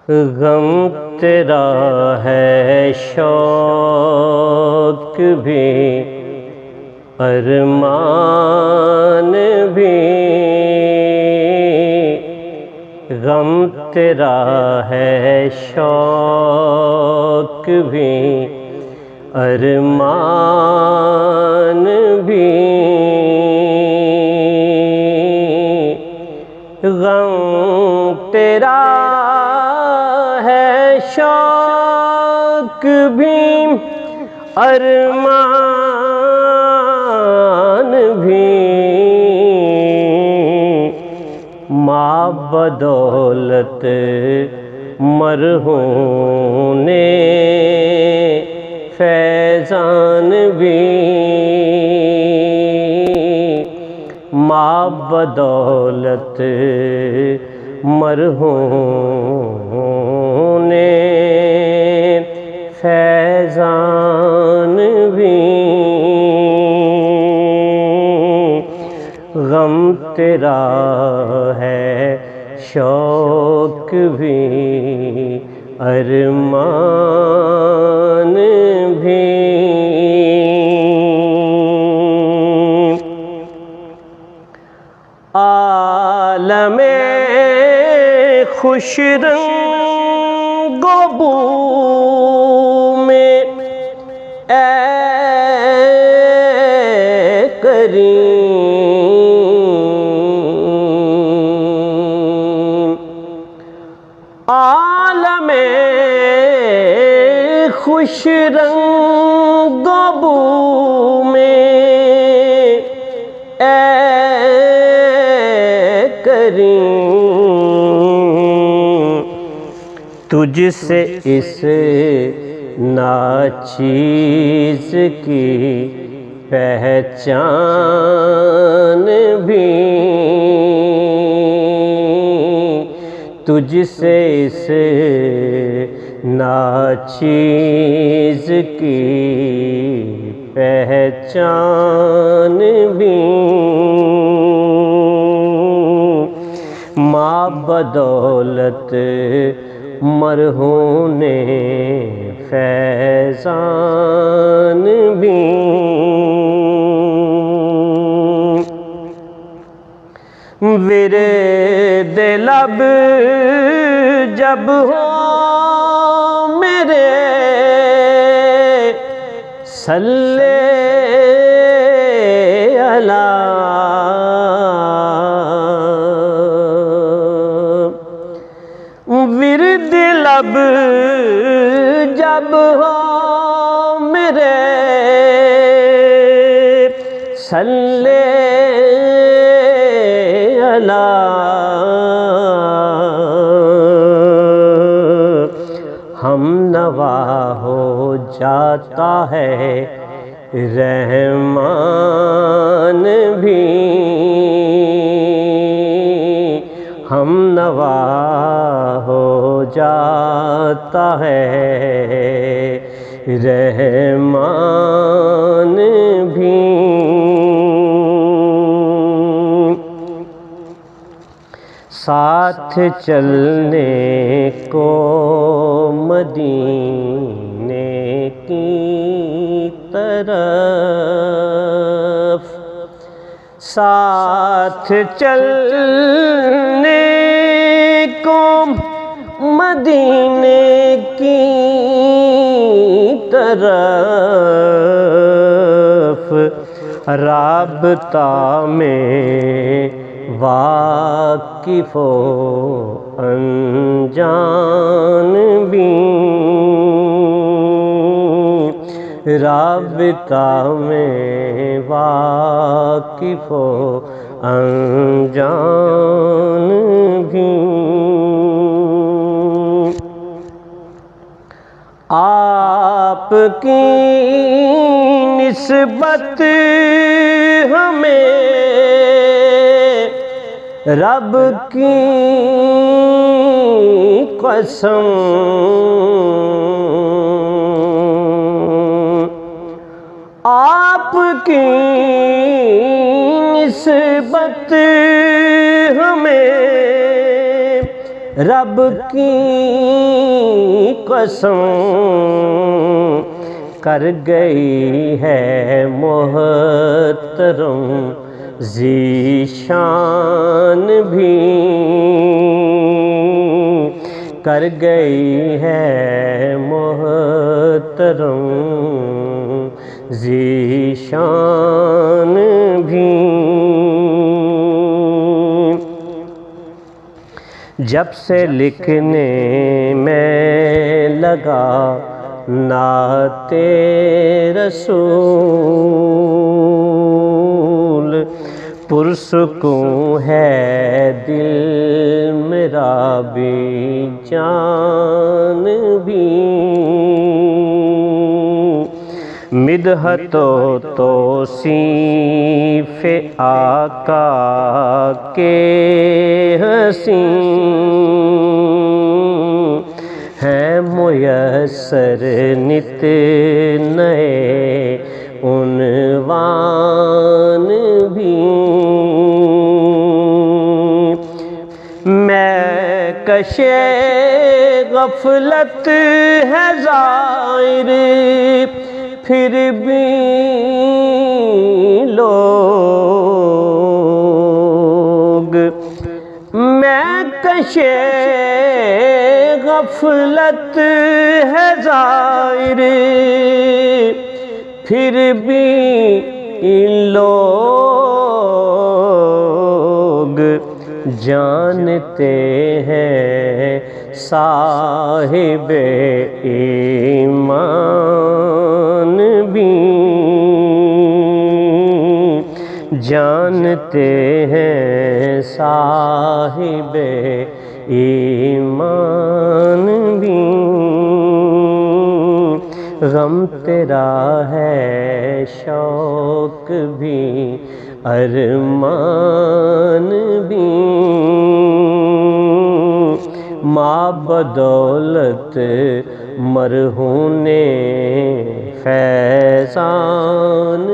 غم تیرا ہے شوق بھی ارمان بھی، غم تیرا ہے شوق بھی ارمان بھی، غم تیرا ہے شوق بھی ارمان بھی، ماں بدولت مرہون فیضان بھی، ماں بدولت مرہون فیضان بھی، غم تیرا ہے شوق بھی ارمان بھی۔ عالم خوش رنگ و بو میں اے کریم، عالم خوش رنگ و بو میں اے کریم، تجھ سے اس ناچیز کی پہچان بھی، تجھ سے اس ناچیز کی پہچان بھی، ماں بدولت مرہون فیضان بھی، ورد لب جب ہو میرے صلی علی، ورد لب جب ہو میرے صلی علی، ہم نوا ہو جاتا ہے رحمان بھی، ہم نوا ہو جاتا ہے رحمان بھی، ساتھ چلنے کو مدینے کی طرف، ساتھ چلنے کو مدینے کی طرف، رابطہ میں واقف و انجان بھی، رابطہ میں واقف و انجان بھی، آپ کی نسبت ہمیں رب کی قسم، آپ کی نسبت ہمیں رب کی قسم کر گئی ہے محترم ذیشان بھی، کر گئی ہے محترم ذیشان بھی۔ جب سے لکھنے میں لگا نعت رسول، پرسکون ہے دل میرا بھی جان بھی، مدحت و توصیف آقا کے حسین ہے میسر نت نئے عنوان بھی، میں کشے غفلت ہے ظاہر پھر بھی لوگ، میں کشے غفلت ہے ظاہر پھر بھی لوگ جانتے ہیں صاحب ایمان بھی، جانتے ہیں صاحب ایمان بھی، غم تیرا ہے شوق بھی ارمان بھی، ماں بدولت مرہون فیضان